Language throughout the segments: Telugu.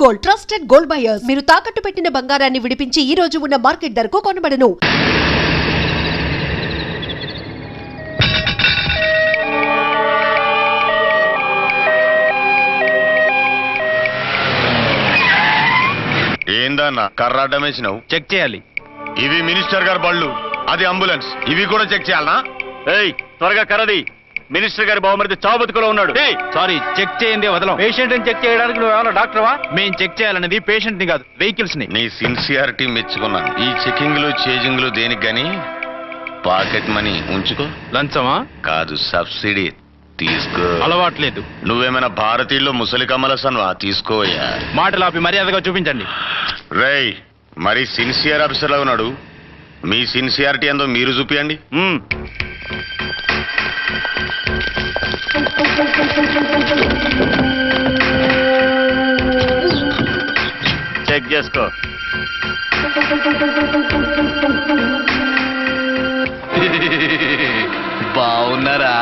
Gold, trusted gold buyers. మీరు తాకట్టు పెట్టిన బంగారాన్ని విడిపించి ఈ రోజు ఉన్న మార్కెట్ ధరకు కొనబడను. ఏందన్నా కర్రాటం వేసినావు? చెక్ చేయాలి. ఇవి మినిస్టర్ గారి బళ్ళు, అది అంబులెన్స్, ఇవి కూడా చెక్ చేయాలనా? ఏయ్ త్వరగా కర్రది, మినిస్టర్ గారి బావమరిది చావు బతుకులో ఉన్నాడు. సారీ, చెక్ చేయండి వదలం. పేషెంట్ ని చెక్ చేయడానికి నువ్వు ఏమైనా డాక్టర్వా? మేము చెక్ చేయాలనేది పేషెంట్ ని కాదు, వెహికల్స్ ని. నీ సిన్సియారిటీ మెచ్చుకున్నాను. ఈ చెకింగ్లు చేజింగ్లు దేనికి గాని పాకెట్ మనీ ఉంచుకో. లంచమా? కాదు, సబ్సిడీ తీసుకో. అలవాట్లేదు. నువ్వేమైనా భారతీయుల్లో ముసలి కమలసన్వా? తీసుకోయా. మాటలు ఆపి మర్యాదగా చూపించండి. రేయ్, మరి సిన్సియర్ ఆఫీసర్లో ఉన్నాడు, మీ సిన్సియారిటీ ఏందో మీరు చూపియండి. చెక్ చేసుకో. బాగున్నారా?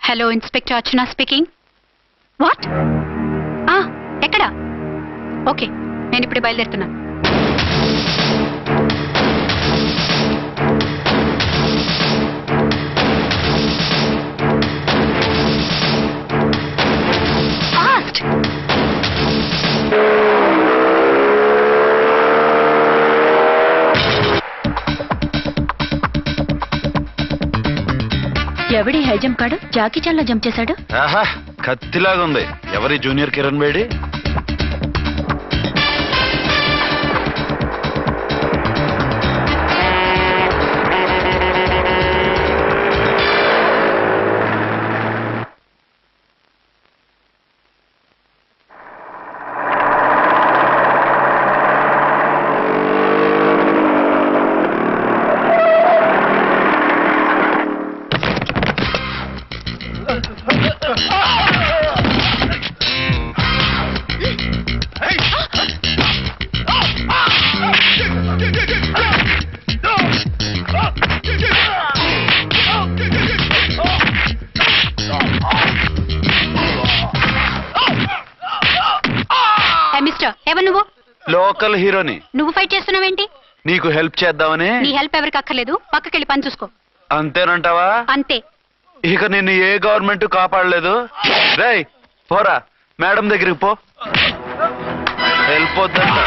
Hello, inspector Archana speaking. What? ఎక్కడ? ఓకే, నేను ఇప్పుడు బయలుదేరుతున్నాను. ఫాస్ట్! ఎవడి హై జంప్ కాడు జాకీ చాన్ లో జంప్ చేశాడు. కత్తిలాగా ఉంది. ఎవరి జూనియర్ కిరణ్ బేడి? ఎవరు నువ్వు? లోకల్ హీరోని. నువ్వు ఫైట్ చేస్తున్నావేంటి? నీకు హెల్ప్ చేద్దామని. నీ హెల్ప్ ఎవరికి అక్కర్లేదు, పక్కకెళ్ళి పని చూసుకో. అంతేనంటావా? అంతే. ఇక నిన్ను ఏ గవర్నమెంట్ కాపాడలేదు. రేయ్ పోరా, మేడం దగ్గరికి పో. హెల్ప్ వద్దంట.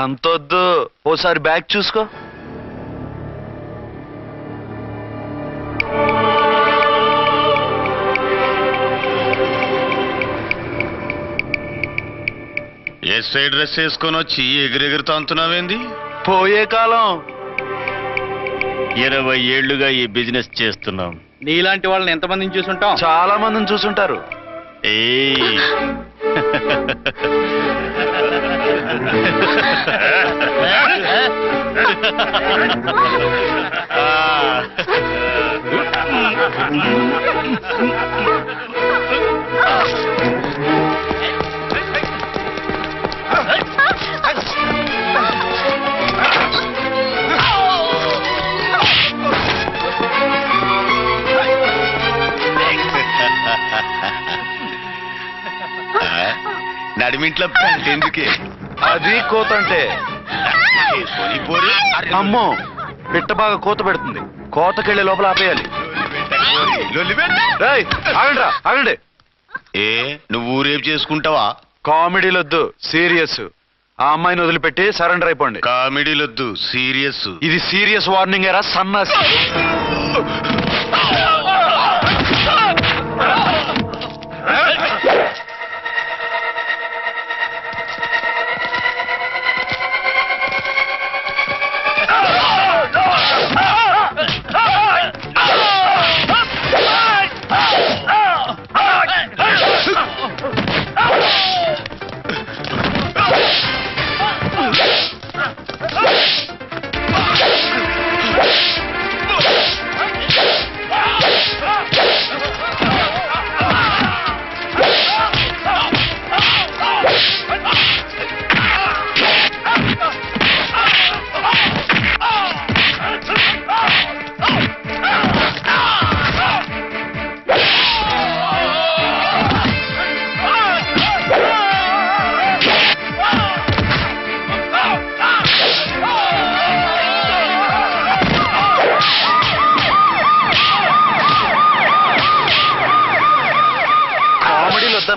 అంతొద్దు, ఓసారి బ్యాగ్ చూసుకో. ఎస్ఐ డ్రెస్ వేసుకొని వచ్చి ఎగిరెగురుతా అంటున్నావేంది? పోయే కాలం. 20 ఏళ్లుగా ఈ బిజినెస్ చేస్తున్నాం. నీలాంటి వాళ్ళని ఎంతమందిని చూసుంటాం? చాలా మందిని చూసుంటారు. నడిమింట్లో ఎందుకే? అది కోత అంటే. అమ్మో, పిట్ట బాగా కోత పెడుతుంది. కోతకెళ్ళే లోపల ఆపేయాలి. ఆగండి. ఏ నువ్వు రేపు చేసుకుంటావా? కామెడీలొద్దు, సీరియస్. ఆ అమ్మాయిని వదిలిపెట్టి సరెండర్ అయిపోండి. కామెడీలొద్దు, సీరియస్. ఇది సీరియస్ వార్నింగ్ ఏరా సన్నాసి.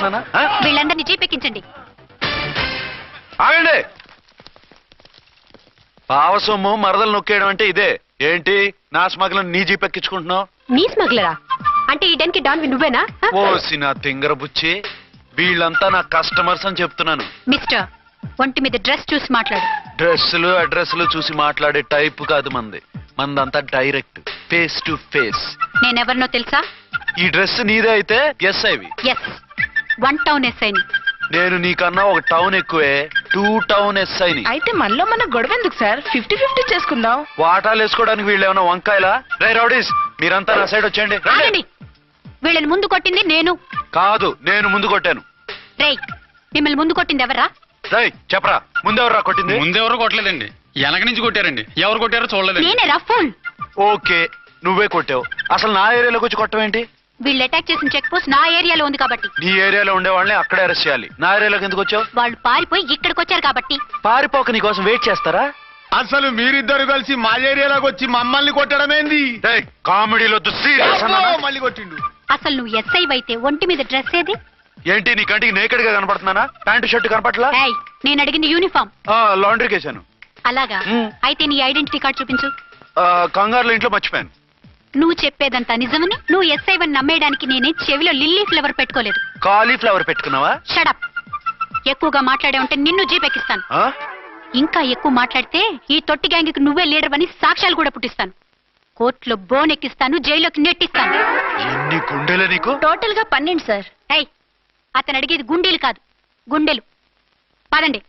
చేస్తానా? వీళ్ళందరినీ జీప్ ఎక్కించండి. ఆగండి. పావసొమ్ము మరదలు నొక్కేయడం అంటే ఇదే. ఏంటి నా స్మగ్లం నీ జీప్ ఎక్కించుకుంటున్నావు? నీ స్మగ్లరా అంటే ఈ డెన్కి డాన్ నువ్వేనా? ఓసి నా తింగర బుచ్చి, వీళ్ళంతా నా కస్టమర్స్ అని చెప్తున్నాను. మిస్టర్, ఒంటి మీద డ్రెస్ చూసి మాట్లాడు. డ్రెస్సులు అడ్రస్లు చూసి మాట్లాడే టైప్ కాదు మంది. మందంతా డైరెక్ట్, ఫేస్ టు ఫేస్. నేనెవరినో తెలుసా? ఈ డ్రెస్ నీదే అయితే ఎస్ ఐవి. ఎస్, 1 టౌన్ ఎస్ఐని. నేను నీకన్నా ఒక టౌన్ ఎక్కువే, 2 టౌన్ ఎస్ఐని. అయితే మనలో మన గొడవ ఎందుకు సార్? 50-50 చేసుకుందాం. వాటాలు వేసుకోవడానికి వీళ్ళు ఏమైనా వంకాయలా? రే రౌడీస్, మీరంతా నా సైడ్ వచ్చేయండి. ఆగండి. వీళ్ళని ముందు కొట్టింది నేను కాదు, నేను ముందు కొట్టాను. రేయ్, మిమ్మల్ని ముందు కొట్టింది ఎవరా? రేయ్ చెప్పరా, ముందెవర్రా కొట్టింది? ముందెవరు కొట్టలేదండి, వెనక నుంచి కొట్టారండి. ఎవరు కొట్టారో చూడలేదండి. నేనే రఫూల్. ఓకే, నువ్వే కొట్టావు. అసలు నా ఏరియాలోకి వచ్చి కొట్టవేంటి? వీళ్ళు అటాక్ చేసిన చెక్ పోస్ట్ నా ఏరియాలో ఉంది కాబట్టి. నీ ఏరియాలో ఉండే వాళ్ళని అక్కడే అరెస్ట్ చేయాలి. నా ఏరియాలోకి ఎందుకు వచ్చావు? వాళ్ళు పారిపోయి ఇక్కడికి వచ్చారు కాబట్టి. పారిపోక నీ కోసం వెయిట్ చేస్తారా? అసలు మీరిద్దరు కలిసి మా ఏరియాలోకి వచ్చి మమ్మల్ని కొట్టడమేంది? కామెడీలో సీరియస్ మళ్ళీ కొట్టిండు. అసలు నువ్వు ఎస్ఐ అయితే ఒంటి మీద డ్రెస్ ఏది? ఏంటి నీ కంటికి నేకెడ్ గా కనపడుతున్నానా? Pant shirt కనపట్లా? ఏయ్, నేను అడిగింది యూనిఫామ్. లాండ్రీకి వేసాను. అలాగా? అయితే నీ ఐడెంటిటీ కార్డ్ చూపించు. కంగారులో ఇంట్లో మర్చిపోయాను. నువ్వు చెప్పేదంతా నిజమని నువ్వు ఎస్ఐ వని నమ్మేయడానికి నేనే చెవిలో లిల్లీ ఫ్లేవర్ పెట్టుకోలేదు. కాలీఫ్లవర్ పెట్టుకున్నావా? షడప్. ఎక్కువగా మాట్లాడే ఉంటే నిన్ను జీపెక్కిస్తాను. ఆ? ఇంకా ఎక్కువ మాట్లాడితే ఈ తొట్టి గ్యాంగ్కి నువ్వే లీడర్ అని సాక్ష్యాలు కూడా పుట్టిస్తాను. కోర్టులో బోన్ ఎక్కిస్తాను, జైల్లోకి నెట్టిస్తాను. ఎన్ని గుండెలు నీకు? టోటల్ గా 12 సార్. ఏయ్, అతను అడిగేది గుండెలు కాదు, గుండెలు. పదండి.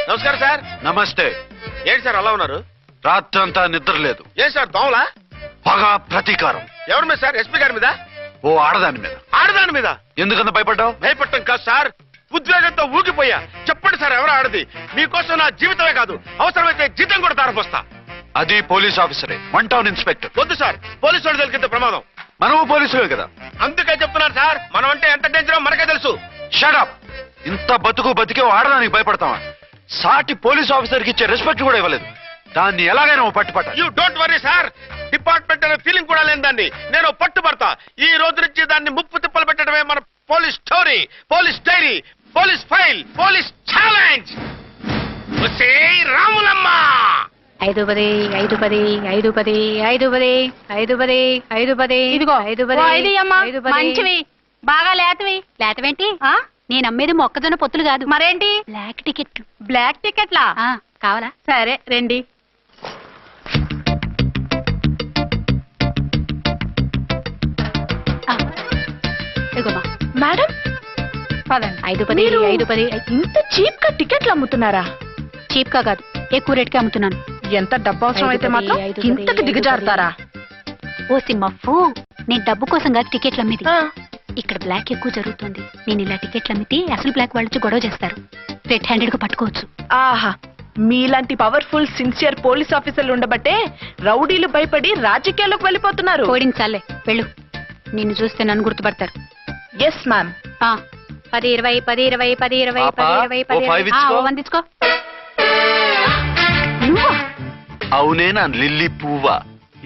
నమస్కారం సార్. నమస్తే. ఏంటి సార్ అలా ఉన్నారు? రాత్రంతా నిద్ర లేదు. ఏం సార్ దోమలా? పగ ప్రతీకారం. ఎవరి మీద సార్? ఎస్పీ గారి మీద? ఓ ఆడదాని మీద. ఆడదాని మీద? ఎందుకంత భయపడ్డావు? భయపడటం కాదు సార్, ఉద్వేగంతో ఊగిపోయా. చెప్పండి సార్, ఎవరు ఆడది? మీకోసం నా జీవితమే కాదు, అవసరమైతే జీతం కూడా తారపోస్తా. అది పోలీస్ ఆఫీసరే, 1 టౌన్ ఇన్స్పెక్టర్. వద్దు సార్, పోలీసు వాళ్ళు దొరికితే ప్రమాదం. మనము పోలీసులే కదా. అందుకే చెప్తున్నారు సార్, మనం అంటే ఎంత డేంజరో మనకే తెలుసు. షడప్. ఇంత బతికే ఆడదానికి భయపడతావా? సాటి పోలీస్ ఆఫీసర్కి ఇచ్చే రెస్పెక్ట్ కూడా ఇవ్వలేదు. దాన్ని ఎలాగైనా పట్టుపట్ట. You don't worry sir, department అనే ఫీలింగ్ కూడా లేని దాన్ని నేను పట్టుబడతా. ఈ రోజు నుంచి దాన్ని ముప్పు తిప్పలు పెట్టడమే మన police story, police diary, police file, police challenge. Ramulamma 5-10, 5-10, 5-10, 5-10, 5-10, 5-10. ఇదిగో, 5-10, ఓ 5 అమ్మా. 5-10. మంచివి, బాగా లేతవి. లేతవేంటి? నేను అమ్మేది మొక్కజొన్న పొత్తులు కాదు. మరేంటి? బ్లాక్ టికెట్లు. బ్లాక్ టికెట్లా? కావాలా? సరే రండి. ఇదిగోమా మేడం పదండి. 5-10, మీరు 5-10. ఇంత చీప్ గా టికెట్లు అమ్ముతున్నారా? చీప్ గా కాదు, ఎక్కువ రేట్కి అమ్ముతున్నాను. ఎంత డబ్బు అవసరం అయితే 5-10, మాత్రం 5-10, ఇంతకు దిగజారుతారా? ఓ సిమ్మఫు, నేను డబ్బు కోసం కాదు టికెట్లు అమ్మేది. ఆ, ఇక్కడ బ్లాక్ ఎక్కువ జరుగుతుంది. నేను ఇలా టికెట్లు అమ్మితే అసలు బ్లాక్ వాళ్ళు వచ్చి గొడవ చేస్తారు. రెడ్ హ్యాండెడ్ గా పట్టుకోవచ్చు. ఆహా, మీలాంటి పవర్ఫుల్ సిన్సియర్ పోలీస్ ఆఫీసర్లు ఉండబట్టే రౌడీలు భయపడి రాజకీయాల్లోకి వెళ్ళిపోతున్నారు. ఓడించాలే, వెళ్ళు. నిన్ను చూస్తే నన్ను గుర్తుపడతారు. Yes ma'am. 10, 20, 10, 20, 10, 20, 10, 20, 10, 5 20. ఇచ్చుకో. 1 తీసుకో. నువ్వా? అవునే నా లిల్లీ పువ్వా.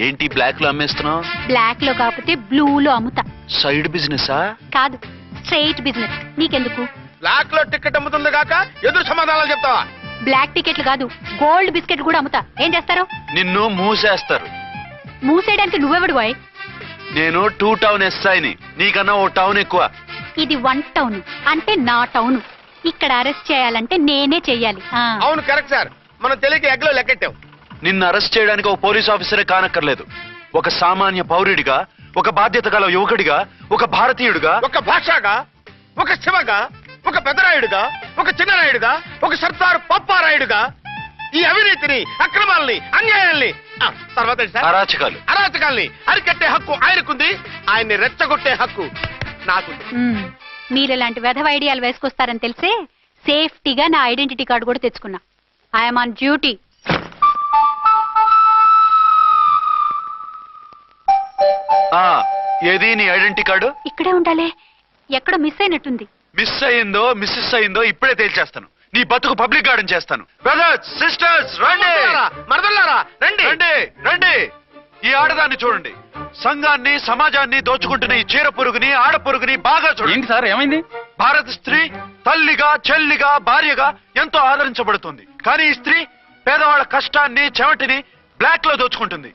ఏంటి బ్లాక్ లో అమ్మేస్తున్నావు? బ్లాక్ లో కాకపోతే బ్లూ లో అమ్ముతా. సైడ్ బిజినెసా? కాదు, స్ట్రైట్ బిజినెస్. నీకెందుకు? బ్లాక్ లో టికెట్ అమ్ముతుంది కాక ఎదురు సమాధానాలు చెప్తావా? బ్లాక్ టికెట్లు కాదు, గోల్డ్ బిస్కెట్ కూడా అమ్ముతా. ఏం చేస్తారు? నిన్ను మూసేస్తారు. మూసేయడానికి నువ్వెవడు బాయ్? నేను 2 టౌన్ ఎస్ఐని, నీకన్నా ఓ టౌన్ ఎక్కువ. ఇది 1 టౌన్ అంటే నా టౌన్. ఇక్కడ అరెస్ట్ చేయాలంటే నేనే చెయ్యాలి. అవును కరెక్ట్ సార్, మనం తెలియక ఎగ్లో లెక్కెట్టాం. నిన్ను అరెస్ట్ చేయడానికి ఒక పోలీస్ ఆఫీసరే కానక్కర్లేదు. ఒక సామాన్య పౌరుడిగా, ఒక బాధ్యత గల యువకుడిగా, ఒక భారతీయుడిగా, ఒక భాషగా, ఒక శివగా, ఒక పెద్దరాయుడుగా, ఒక చిన్నరాయుడుగా, ఒక సర్దార్ పప్పారాయుడుగా ఈ అవినీతిని, అక్రమాలని, అన్యాయాల్ని, తర్వాత ఏంటి సార్? అరాచకాలు, అరాచకాల్ని అరికట్టే హక్కు ఆయనకుంది. ఆయన్ని రెచ్చగొట్టే హక్కు నాకుంది. మీరు ఇలాంటి వెధవ ఐడియాలు వేసుకొస్తారని తెలిసే సేఫ్టీగా నా ఐడెంటిటీ కార్డు కూడా తెచ్చుకున్నా. I'm on duty. ఏది నీ ఐడెంటిటీ కార్డు? ఇక్కడే ఉండాలి. ఎక్కడ మిస్ అయినట్టుంది. మిస్ అయిందో మిస్సెస్ అయిందో ఇప్పుడే తేల్చేస్తాను. నీ బతుకు పబ్లిక్ గార్డెన్ చేస్తాను. బ్రదర్స్, సిస్టర్స్, రండి. మరదల్లారా రండి. రండి రండి. ఈ ఆడదాన్ని చూడండి. సంఘాన్ని, సమాజాన్ని దోచుకుంటున్న ఈ చీర పురుగుని, ఆడ పురుగుని బాగా చూడండి. ఏంటి సార్, ఏమైంది? భారత స్త్రీ తల్లిగా, చెల్లిగా, భార్యగా ఎంతో ఆదరించబడుతుంది. కానీ ఈ స్త్రీ పేదవాళ్ల కష్టాన్ని, చెమటిని బ్లాక్ లో దోచుకుంటుంది.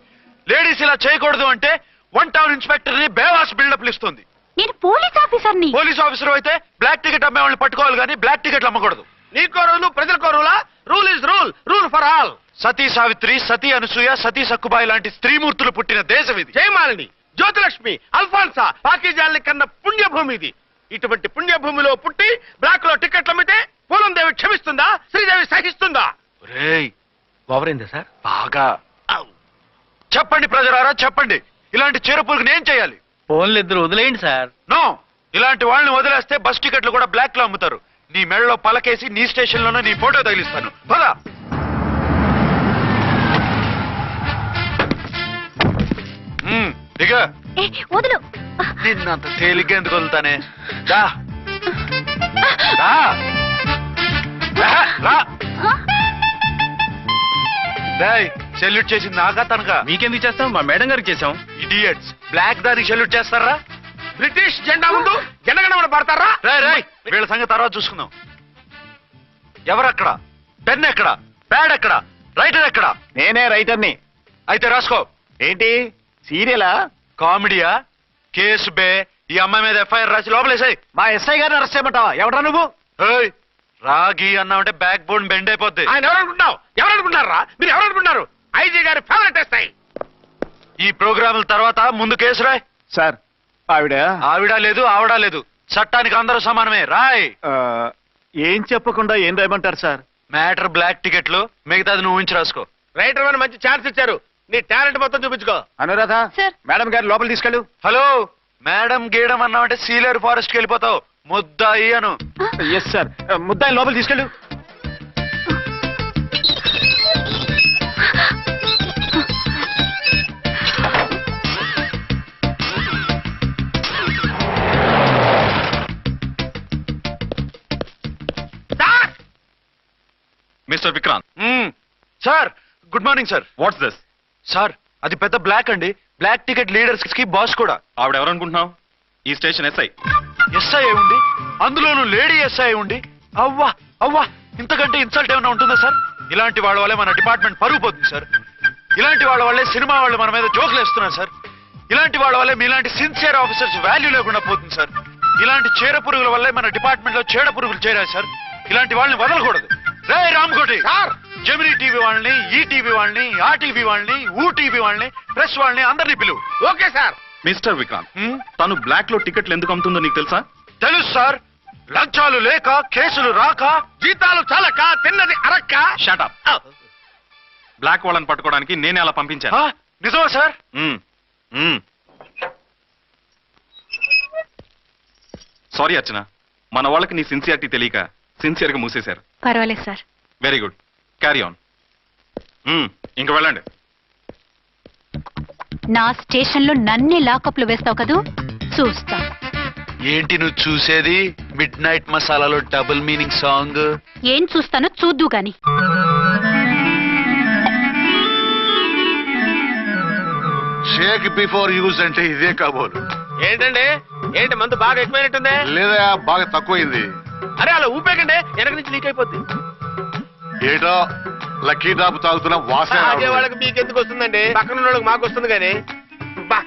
లేడీస్ ఇలా చేయకూడదు అంటే 1 టౌన్ ఇన్స్పెక్టర్ ని బేవాస్ బిల్డప్ ఇస్తుంది. నేను పోలీస్ ఆఫీసర్ని. పోలీస్ ఆఫీసర్ అయితే బ్లాక్ టికెట్ అమ్మే వాళ్ళని పట్టుకోవాలి కానీ బ్లాక్ టికెట్లు అమ్మకూడదు. నీకో రూలు, ప్రజలకో రూలా? Rule is rule, rule for all. Sati Savitri, Sati Anasuya, Sati Sakkubai లాంటి స్త్రీమూర్తులు పుట్టిన దేశం ఇది. జయమాలిని, జ్యోతిలక్ష్మి, అల్ఫాన్సా, పాకిజాల్ని కన్న పుణ్యభూమి ఇది. ఇటువంటి పుణ్యభూమిలో పుట్టి బ్లాక్ లో టికెట్లు అమ్మితే పూలందేవి క్షమిస్తుందా? శ్రీదేవి సహిస్తుందా? రేయ్, ఓవరైందా సార్? బాగా చెప్పండి ప్రజలారా, చెప్పండి. ఇలాంటి చీర పురుగుని ఏం చేయాలి? ఫోన్లు ఇద్దరు వదిలేయండి సార్. నో, ఇలాంటి వాళ్ళని వదిలేస్తే బస్ టికెట్లు కూడా బ్లాక్ లో అమ్ముతారు. నీ మెడలో పలకేసి నీ స్టేషన్ లోనే నీ ఫోటో తగిలిస్తాను. పద. దిగ. వదులు. నిన్నంత తేలిగ్గా ఎందుకు వదులుతానే? దా. దా. రా. రేయ్, సెల్యూట్ చేసింది నాకా తనకా? మీకెందుకు చేస్తాం, మా మేడం గారికి చేసాం. ఇడియట్స్, బ్లాక్ దానికి సెల్యూట్ చేస్తారా? బ్రిటిష్ జెండా ముందు జనగణమన పడతారా? రేయ్, వీళ్ళ సంగతి తర్వాత చూసుకుందాం. ఎవరక్కడ? పెన్ ఎక్కడ? ప్యాడ్ ఎక్కడ? రైటర్ ఎక్కడ? నేనే రైటర్ని. అయితే రాసుకో. ఏంటి సీరియలా? కామెడీయా? కేసు బే. ఈ అమ్మాయి మీద ఎఫ్ఐఆర్ రాసి లోపలేసాయి. మా ఎస్ఐ గారిని అరెస్ట్ చేయమంటావా? ఎవడరా నువ్వు? ఏయ్, రాగి అన్నావంటే బ్యాక్ బోన్ బెండ్ అయిపోద్ది. ఆయన ఎవరనుకుంటున్నావు? ఎవరనుకుంటున్నారా మీరు? ఎవరనుకుంటున్నారు? ఐజీ గారి ఫేవరెట్ ఎస్ఐ. ఈ ప్రోగ్రాముల తర్వాత ముందు కేసు రాయ్. సార్, ఆవిడ ఆవిడా లేదు, ఆవిడా లేదు. చట్టానికి అందరూ సమానమే. రాయ్. ఏం చెప్పకుండా ఏం రాయమంటారు సార్? మ్యాటర్ బ్లాక్ టికెట్లు, మిగతాది నువ్వు ఊహించి రాసుకో. రైటర్ అని మంచి ఛాన్స్ ఇచ్చారు. నీ టాలెంట్ మొత్తం చూపించుకో. అనురాధ, సార్. మేడం గారు లోపల తీసుకెళ్ళు. హలో, మేడం గీయడం అన్నావంటే సీలేరు ఫారెస్ట్ కి వెళ్ళిపోతావు. ముద్దాయి అను. ఎస్ సార్, ముద్దాయి లోపల తీసుకెళ్ళు. Mister Vikrant, sir, good morning sir. What's this? Sir, అది పెద్ద బ్లాక్ అండి. బ్లాక్ టికెట్ లీడర్స్ కి బాస్ కూడా. ఆవిడ ఎవరనుకుంటున్నావు? ఈ స్టేషన్ ఎస్ఐ. ఎస్ఐ ఉండి, అందులోనూ లేడీ ఎస్ఐ ఉండి, అవ్వా అవ్వా, ఇంతకంటే ఇన్సల్ట్ ఏమైనా ఉంటుందా సార్? ఇలాంటి వాళ్ళ వల్లే మన డిపార్ట్మెంట్ పరుగు పోతుంది సార్. ఇలాంటి వాళ్ళ వల్లే సినిమా వాళ్ళు మన మీద జోకులు వేస్తున్నారు సార్. ఇలాంటి వాళ్ళ వల్లే మీలాంటి సిన్సియర్ ఆఫీసర్స్ వాల్యూ లేకుండా పోతుంది సార్. ఇలాంటి చీడ పురుగుల వల్లే మన డిపార్ట్మెంట్ లో చీడ పురుగులు చేరాయి సార్. ఇలాంటి వాళ్ళని వదలకూడదు. రే రామ్కోటి సార్, జెమినీ టీవీ వాళ్ళని, ఈ టీవీ వాళ్ళని, ఆ టీవీ వాళ్ళని, ఊ టీవీ వాళ్ళని, ప్రెస్ వాళ్ళని అందరినీ పిలువు. Okay sir. మిస్టర్ విక్రాంత్, తను బ్లాక్ లో టికెట్లు ఎందుకు అమ్ముతుందో నీకు తెలుసా? తెలుసు సార్. లంచాలు లేక, కేసులు రాక, జీతాలు చాలక, తిన్నది అరక్క. షటప్. బ్లాక్ వాళ్ళని పట్టుకోవడానికి నేనే అలా పంపించాను. నిజమా సార్? సారీ అర్చన, మన వాళ్ళకి నీ సిన్సియారిటీ తెలియక సిన్సియర్ గా మూసేశారు. పర్వాలేదు sir. Very good, carry on. ఇంక వెళ్ళండి. నా స్టేషన్ లో నన్నే లాకప్ లో వేస్తావు కదూ, చూస్తా. ఏంటి నువ్వు చూసేది? మిడ్ నైట్ మసాలాలో డబుల్ మీనింగ్ సాంగ్. ఏం చూస్తానో చూద్దు గాని. షేక్ బిఫోర్ యూజ్ అంటే ఇదే కాబోలు. ఏంటండి, ఏంటి మందు బాగా ఎక్కువైనట్టుంది? లేదా బాగా తక్కువైంది. అరే అలా ఊపేకండి, వెనక నుంచి లీక్ అయిపోద్ది. ఏటో లక్కీ డ్రాప్ తాగుతున్న వాసన తాగే రావట్లేదు. వాళ్ళకి మీకు ఎందుకు వస్తుందండి? పక్కన ఉన్న వాళ్ళకి మాకు వస్తుంది కానీ. బా,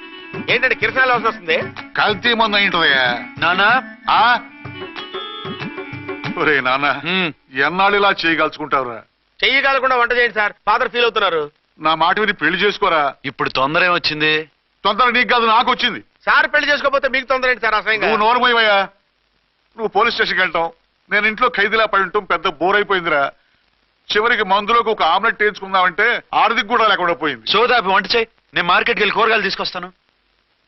ఏంటంటే కిరసనాలు అవసరం వస్తుంది. కల్తీ మందు అయింటదయ్యా. నానా, ఆ? ఒరే నాన్న, ఎన్నాళ్ళు ఇలా చేయగలుచుకుంటావురా? చెయ్యగలకుండా వంట చేయండి సార్, ఫాదర్ ఫీల్ అవుతున్నారు. నా మాట విని పెళ్లి చేసుకోరా. ఇప్పుడు తొందర ఏమొచ్చింది? తొందర నీకు కాదు, నాకు వచ్చింది. సార్ పెళ్లి చేసుకోకపోతే మీకు తొందర ఏంటి సార్? అసహ్యంగా. నువ్వు నోరుమోయ్యా. నువ్వు పోలీస్ స్టేషన్కి వెళ్తాం, నేను ఇంట్లో ఖైదీలా పడి ఉంటాం. పెద్ద బోర్ అయిపోయిందిరా. చివరికి మందులోకి ఒక ఆమ్లెట్ వేయించుకుందామంటే ఆర్థిక కూడా లేకుండా పోయింది. సోదాపి వంట చేయి, నేను మార్కెట్కి వెళ్ళి కూరగాయలు తీసుకొస్తాను.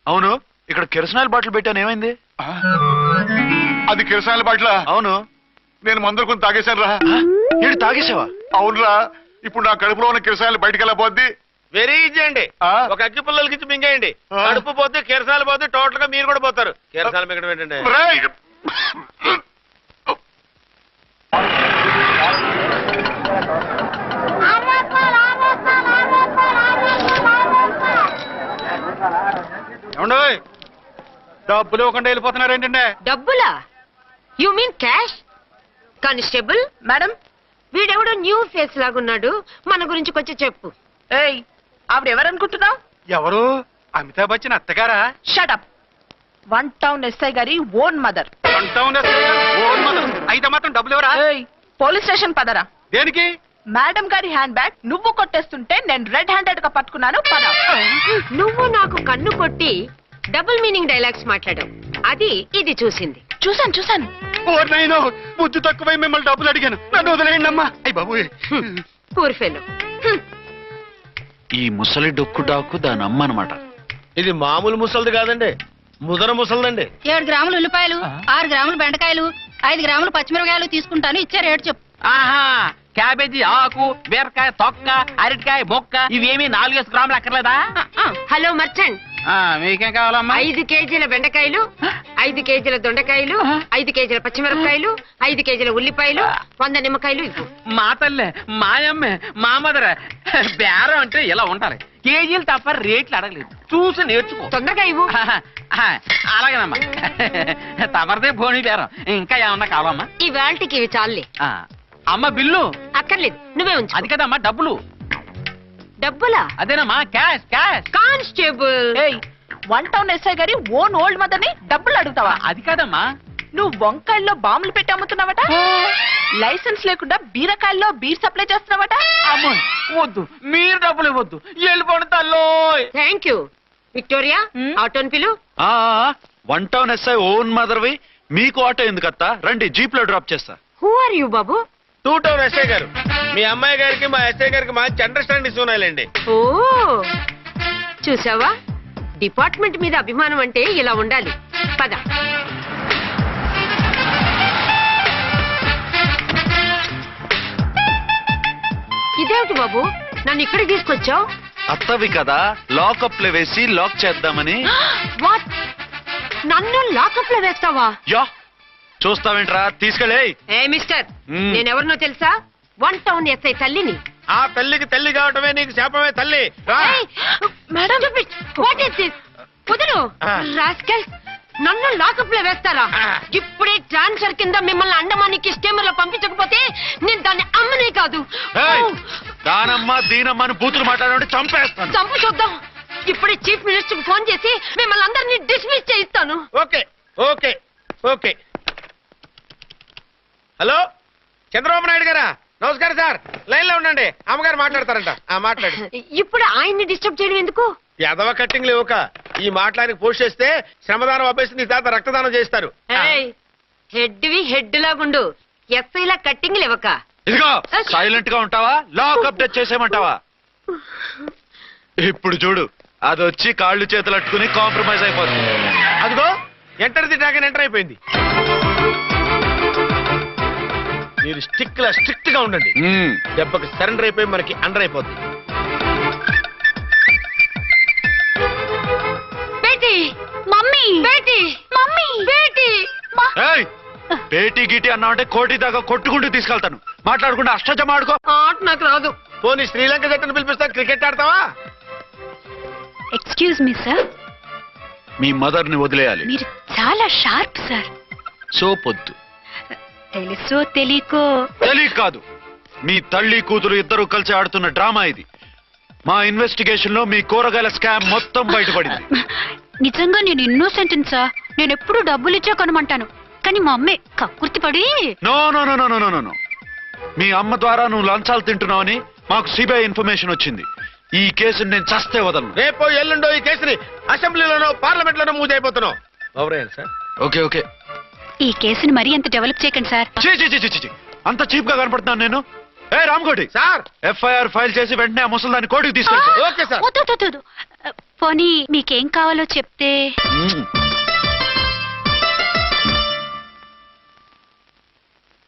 అవును, ఇక్కడ కిరసనాయిల్ బాటిల్ పెట్టాను, ఏమైంది? అది కిరసాయల బాట్ల. అవును. నేను మందులు కొని తాగేశాను రా. ఏంటి తాగేసావా? అవునురా. ఇప్పుడు నా కడుపులో ఉన్న కిరసాయలు బయటికి వెళ్ళబోద్ది. వెరీ ఈజీ అండి. ఆ? ఒక అగ్గి పుల్లలకి ఇచ్చి మింగేయండి. ఆ? కడుపు పోతే కిరసాలు పోతే టోటల్ గా మీరు కూడా పోతారు. కిరసాలు మింగడం ఏంటండి? రేయ్! ఏమండో డబ్బులు ఇవ్వకుండా వెళ్ళిపోతున్నారు ఏంటంటే? డబ్బులా? You mean cash? Constable madam, వీడెవడో న్యూ ఫేస్ లాగున్నాడు, మన గురించి కొంచెం చెప్పు. ఏయ్, ఆవిడ ఎవరనుకుంటున్నావు? ఎవరు? అమితాబ్ బచ్చన్ అత్తగారా? షటప్. 1 టౌన్ ఎస్ఐ గారి ఓన్ మదర్. అయితే మాత్రం డబ్బులు ఎవరా? ఏయ్, పోలీస్ స్టేషన్ పదరా. దేనికి? మేడం గారి హ్యాండ్ బ్యాగ్ నువ్వు కొట్టేస్తుంటే నేను రెడ్ హ్యాండెడ్ గా పట్టుకున్నాను. పద. నువ్వు నాకు కన్ను కొట్టి డబుల్ మీనింగ్ డైలాగ్స్ మాట్లాడావు, అది ఇది చూసింది. చూసాను. బుద్ధి తక్కువై మిమ్మల్ని డబ్బులు అడిగాను, నన్ను వదిలేయండి అమ్మా. అయ్యి బాబు, పూర్ ఫెలో. ఈ ముసలి డొక్కు డాకు దాని అమ్మ అనమాట. ఇది మామూలు ముసలిది కాదండి, ముదర ముసలిదండి. 7 గ్రాములు ఉల్లిపాయలు, 6 గ్రాములు బెండకాయలు, 5 గ్రాములు పచ్చిమిరపకాయలు తీసుకుంటాను. ఇచ్చే రేటు చెప్పు. ఆహా, క్యాబేజీ ఆకు, బీరకాయ తొక్క, అరటికాయ బొక్క ఇవేమి 4 గ్రాములు అక్కర్లేదా? హలో మర్చెంట్, మీకేం కావాలమ్మా? 5 కేజీల బెండకాయలు, 5 కేజీల దొండకాయలు, 5 కేజీల పచ్చిమిరపకాయలు, 5 కేజీల ఉల్లిపాయలు, 100 నిమ్మకాయలు ఇవ్వు. మా తల్లే, మాయమ్మే, మా మదర బేరం అంటే ఇలా ఉండాలి. కేజీలు తప్ప రేట్లు అడగలేదు, చూసి నేర్చుకో. తొందరగా ఇవ్వు. అలాగేనమ్మా. తమరిదే భోని బేరం. ఇంకా ఏమన్నా కావాలమ్మా? ఈ వేల్టీకి ఇవి చాలే. అమ్మ బిల్లు అక్కర్లేదు, నువ్వే ఉంచు. అది కదమ్మా డబ్బులు. డబ్బులా? అదేనమ్మా, క్యాష్ క్యాష్. కానిస్టేబుల్, ఏయ్, 1 టౌన్ ఎస్ఐ గారి ఓన్ ఓల్డ్ మదర్ ని డబ్బులు అడుగుతావా? అది కాదమ్మా. నువ్వు వంకాయల్లో బాంబులు పెట్టి అమ్ముతున్నావట, లైసెన్స్ లేకుండా బీరకాయల్లో బీర్ సప్లై చేస్తున్నావట. అమ్మో వద్దు, మీరు డబ్బులు ఇవ్వద్దు, వెళ్ళిపోండి తల్లో. Thank you. విక్టోరియా, ఆటోన్ పిలు. 1 టౌన్ ఎస్ఐ ఓన్ మదర్వి, మీకు ఆటో ఎందుకు అత్తా? రండి, జీప్ లో డ్రాప్ చేస్తా. హూ ఆర్ యూ బాబు? 2 టౌన్ ఎస్ఐ గారు, మీ అమ్మాయి గారికి మా ఎస్ఐ గారికి మంచి అండర్స్టాండింగ్స్ ఉన్నాయండి. ఓ, చూసావా, డిపార్ట్మెంట్ మీద అభిమానం అంటే ఇలా ఉండాలి. పద. ఇదేమిటి బాబు, నన్ను ఇక్కడికి తీసుకొచ్చావు? అత్తవి కదా, లాకప్ లో వేసి లాక్ చేద్దామని. వాట్? నన్ను లాకప్ లో వేస్తావా? యా, చూస్తావేంట్రా, తీసుకెళ్ళే. ఏ మిస్టర్, నేనెవరినో తెలుసా? 1 టౌన్ ఎస్ఐ తల్లిని. ఆ తల్లికి తల్లి కావటమే నీకు శాపమే తల్లి. రా. Madam, what is this? కుదరు రాస్కల్, నన్ను లాకప్ లో వేస్తారా? ఇప్పుడే ట్రాన్స్ఫర్ కింద మిమ్మల్ని అండమానికి స్టీమర్ లో పంపించకపోతే నేను దాన్ని అమ్మనే కాదు. దానమ్మ దీనమ్మ బూతులు మాట్లాడే చంపేస్తాను. చంపు చూద్దాం. ఇప్పుడే చీఫ్ మినిస్టర్ కి ఫోన్ చేసి మిమ్మల్ని అందరినీ డిస్మిస్ చేయిస్తాను. Okay okay okay. Hello, Chandrababu Naidu గారా? నమస్కారం సార్, లైన్ లో ఉండండి, అమ్మగారు మాట్లాడతారంట. మాట్లాడు. ఇప్పుడు ఆయన్ని డిస్టర్బ్ చేయడం ఎందుకు? ఎదవ కట్టింగ్ లేవుక ఈ మాట్లాడికి పోస్ట్ చేస్తే శ్రమదానం అభ్యసి నీ తాత రక్తదానం చేస్తారు. హెడ్ లాగుండు, ఎస్ఐలా కట్టింగ్ లేవక. ఇదిగో సైలెంట్ గా ఉంటావా, లాక్ అప్డేట్ చేసేయమంటావా? ఇప్పుడు చూడు, అది వచ్చి కాళ్ళు చేతులు అట్టుకుని కాంప్రమైజ్ అయిపోతుంది. అదిగో ఎంటర్ ది డ్రాగన్ ఎంటర్ అయిపోయింది. మీరు స్ట్రిక్ట్ గా ఉండండి, దెబ్బకి సరెండర్ అయిపోయి మనకి అండర్ అయిపోద్ది. బేటీ, మమ్మీ, బేటీ, మమ్మీ, బేటీ. బేటీ గిటి అన్నావంటే కోటి దాకా కొట్టుకుంటూ తీసుకెళ్తాను. మాట్లాడకుండా అష్టజమ ఆడుకో. ఆట నాకు రాదు. పోనీ శ్రీలంక జట్టును పిలిపిస్తా, క్రికెట్ ఆడతావా? ఎక్స్క్యూజ్ మీ సార్, మీ మదర్ ని వదిలేయాలి. మీరు చాలా షార్ప్ సార్. సోపొద్దు. తెలుసో తెలియకో. తెలియక కాదు, మీ తల్లి కూతురు ఇద్దరు కలిసి ఆడుతున్న డ్రామా ఇది. మా ఇన్వెస్టిగేషన్ లో మీ కూరగాయల స్కామ్ మొత్తం బయటపడింది. నిజంగా నేను ఇన్నోసెంట్ సార్. నేను ఎప్పుడు డబ్బులు ఇచ్చా కొనమంటాను, కానీ మా అమ్మే కక్కుర్తి పడి. No no no no no no no. మీ అమ్మ ద్వారా నువ్వు లంచాలు తింటున్నావని మాకు సిబిఐ ఇన్ఫర్మేషన్ వచ్చింది. ఈ కేసుని నేను చస్తే వదలను. రేపో ఎల్లుండో ఈ కేసుని అసెంబ్లీలోనో పార్లమెంట్ లోనో మూవ్ అయిపోతున్నావు. Sir okay okay. ఈ కేసుని మరీ అంత డెవలప్ చేయకండి సార్. అంత చీప్ గా కనపడుతున్నాను నేను? ఏ రామ్కోటి సార్, ఎఫ్ఐఆర్ ఫైల్ చేసి వెంటనే ఆ ముసలిదాన్ని కోర్టుకి తీసుకెళ్తా. Okay sir. పోనీ మీకేం కావాలో చెప్తే.